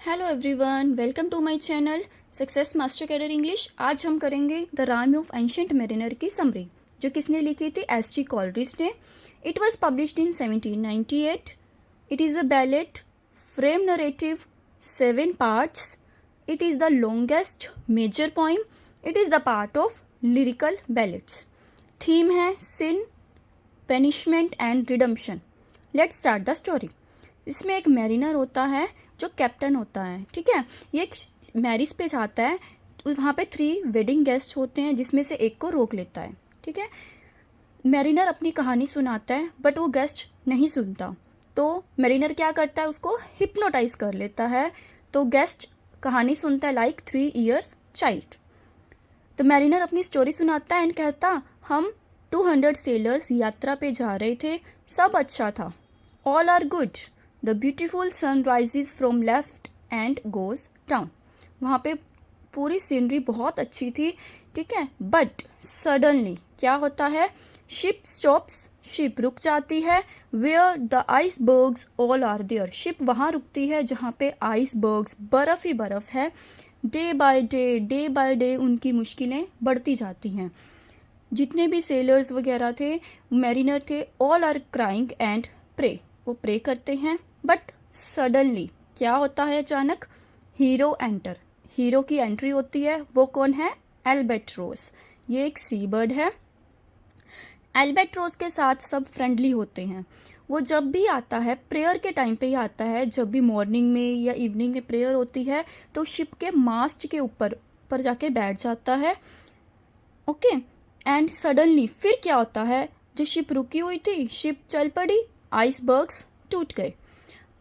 Hello everyone, welcome to my channel success master cadre English. आज हम करेंगे the rime of ancient mariner की summary, जो किसने लिखी थी? एस.जी. कॉलरिज ने। It was published in 1798। It is a ballad frame narrative 7 parts. It is the longest major poem. It is the part of lyrical ballads. Theme है sin, punishment and redemption. Let's start the story. इसमें एक mariner होता है जो captain होता है, ठीक है। ये एक मैरिज पे जाता है, वहाँ पे 3 वेडिंग गेस्ट होते हैं जिसमें से एक को रोक लेता है, ठीक है। मैरिनर अपनी कहानी सुनाता है बट वो गेस्ट नहीं सुनता, तो मैरिनर क्या करता है, उसको हिप्नोटाइज कर लेता है। तो गेस्ट कहानी सुनता है लाइक 3 इयर्स चाइल्ड। तो मैरिनर अपनी स्टोरी सुनाता है एंड कहता, हम 200 सेलर्स यात्रा पे जा रहे थे, सब अच्छा था, all are good. The beautiful sun rises from left and goes down. वहाँ पे पूरी सीनरी बहुत अच्छी थी, ठीक है। बट सडनली क्या होता है, शिप स्टॉप्स, शिप रुक जाती है। Where the icebergs all are there. Ship वहाँ रुकती है जहाँ पे आइसबर्ग्स, बर्फ़ ही बर्फ़ है। डे बाय डे उनकी मुश्किलें बढ़ती जाती हैं। जितने भी सेलर्स वगैरह थे, मैरिनर थे, all are crying and pray. वो प्रे करते हैं। बट सडनली क्या होता है, अचानक हीरो एंटर। हीरो की एंट्री होती है। वो कौन है? एल्बेट्रोस। ये एक सी बर्ड है। एल्बेट्रोस के साथ सब फ्रेंडली होते हैं। वो जब भी आता है, प्रेयर के टाइम पे ही आता है। जब भी मॉर्निंग में या इवनिंग में प्रेयर होती है तो शिप के मास्ट के ऊपर जाके बैठ जाता है, ओके। एंड सडनली फिर क्या होता है, जो शिप रुकी हुई थी, शिप चल पड़ी, आइसबर्ग्स टूट गए।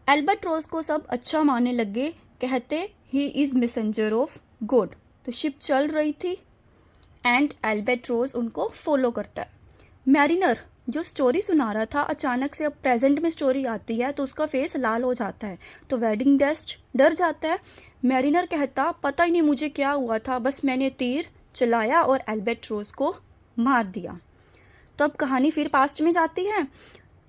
एल्बेट्रोस को सब अच्छा मानने लगे, कहते he is messenger of God. तो शिप चल रही थी एंड एल्बेट्रोस उनको फॉलो करता है। मैरिनर जो स्टोरी सुना रहा था, अचानक से अब प्रेजेंट में स्टोरी आती है तो उसका फेस लाल हो जाता है। तो वेडिंग गेस्ट डर जाता है। मैरिनर कहता, पता ही नहीं मुझे क्या हुआ था, बस मैंने तीर चलाया और एल्बेट्रोस को मार दिया। तो अब कहानी फिर पास्ट में जाती है।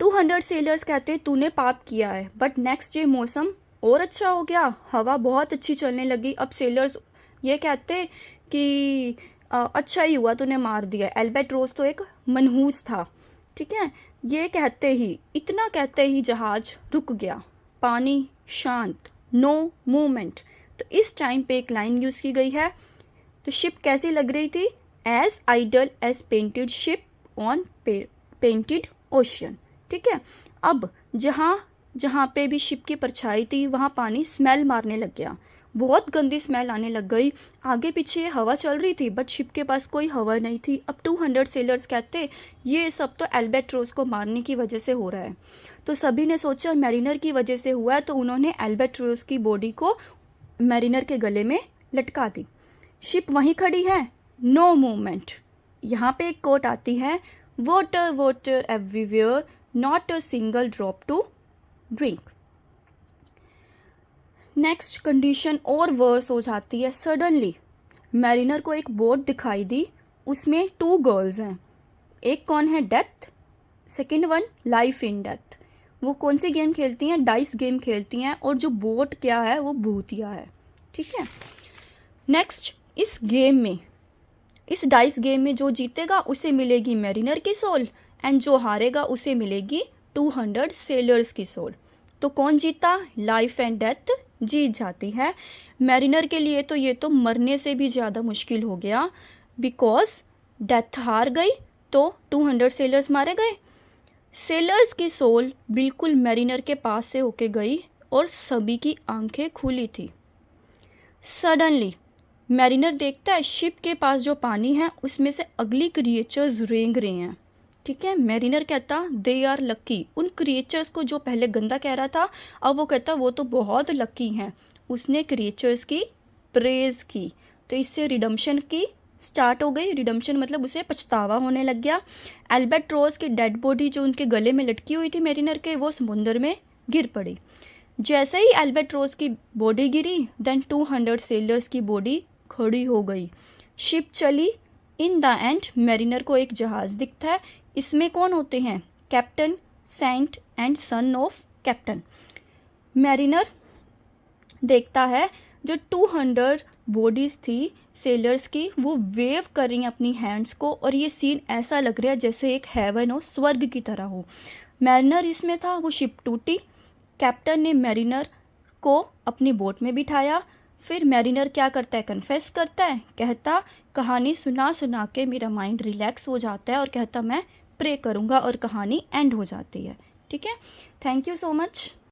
200 सेलर्स कहते तूने पाप किया है। बट नेक्स्ट डे मौसम और अच्छा हो गया, हवा बहुत अच्छी चलने लगी। अब सेलर्स ये कहते कि अच्छा ही हुआ तूने मार दिया। एल्बेट्रोस तो एक मनहूस था, ठीक है। ये कहते ही, इतना कहते ही जहाज रुक गया, पानी शांत, नो मूवमेंट। तो इस टाइम पे एक लाइन यूज़ की गई है। तो शिप कैसी लग रही थी? As idle as painted ship on painted ocean, ठीक है। अब जहाँ जहाँ पे भी शिप की परछाई थी वहाँ पानी स्मेल मारने लग गया, बहुत गंदी स्मेल आने लग गई। आगे पीछे हवा चल रही थी बट शिप के पास कोई हवा नहीं थी। अब 200 सेलर्स कहते ये सब तो एल्बेट्रोस को मारने की वजह से हो रहा है। तो सभी ने सोचा मैरिनर की वजह से हुआ है, तो उन्होंने एल्बेट्रोस की बॉडी को मैरिनर के गले में लटका दी। शिप वहीं खड़ी है, नो मूवमेंट। यहाँ पे एक कोट आती है, water water everywhere, not a single drop to drink. Next condition और वर्स हो जाती है। सडनली मैरिनर को एक बोट दिखाई दी, उसमें 2 गर्ल्स हैं। एक कौन है? Death. Second one life in death. वो कौन सी गेम खेलती हैं? डाइस गेम खेलती हैं। और जो बोट क्या है, वो भूतिया है, ठीक है। नेक्स्ट, इस गेम में, इस डाइस गेम में जो जीतेगा उसे मिलेगी मैरिनर की सोल एंड जो हारेगा उसे मिलेगी 200 सेलर्स की सोल। तो कौन जीता? लाइफ एंड डेथ जीत जाती है। मैरिनर के लिए तो ये तो मरने से भी ज़्यादा मुश्किल हो गया, बिकॉज डेथ हार गई तो 200 सेलर्स मारे गए। सेलर्स की सोल बिल्कुल मैरिनर के पास से होके गई और सभी की आंखें खुली थी। सडनली मैरिनर देखता है शिप के पास जो पानी है उसमें से अगली क्रिएचर्स रेंग रहे हैं, ठीक है। मैरिनर कहता दे आर लकी। उन क्रिएचर्स को जो पहले गंदा कह रहा था, अब वो कहता वो तो बहुत लकी हैं। उसने क्रिएचर्स की प्रेज की, तो इससे रिडम्पशन की स्टार्ट हो गई। रिडम्पशन मतलब उसे पछतावा होने लग गया। एल्बेट्रोस की डेड बॉडी जो उनके गले में लटकी हुई थी मैरिनर के, वो समुंदर में गिर पड़ी। जैसे ही एल्बेट्रोस की बॉडी गिरी, देन 200 सेलर्स की बॉडी खड़ी हो गई। शिप चली। इन द एंड मैरिनर को एक जहाज़ दिखता है। इसमें कौन होते हैं? Captain, saint and son of captain. Mariner देखता है जो 200 बॉडीज़ थी सेलर्स की, वो वेव कर रही हैं अपनी हैंड्स को, और ये सीन ऐसा लग रहा है जैसे एक हेवन हो, स्वर्ग की तरह हो। मैरिनर इसमें था, वो शिप टूटी। कैप्टन ने मैरिनर को अपनी बोट में बिठाया। फिर मैरिनर क्या करता है, कन्फेस करता है, कहता कहानी सुना सुना के मेरा माइंड रिलैक्स हो जाता है, और कहता मैं प्रे करूँगा, और कहानी एंड हो जाती है। ठीक है, थैंक यू सो मच।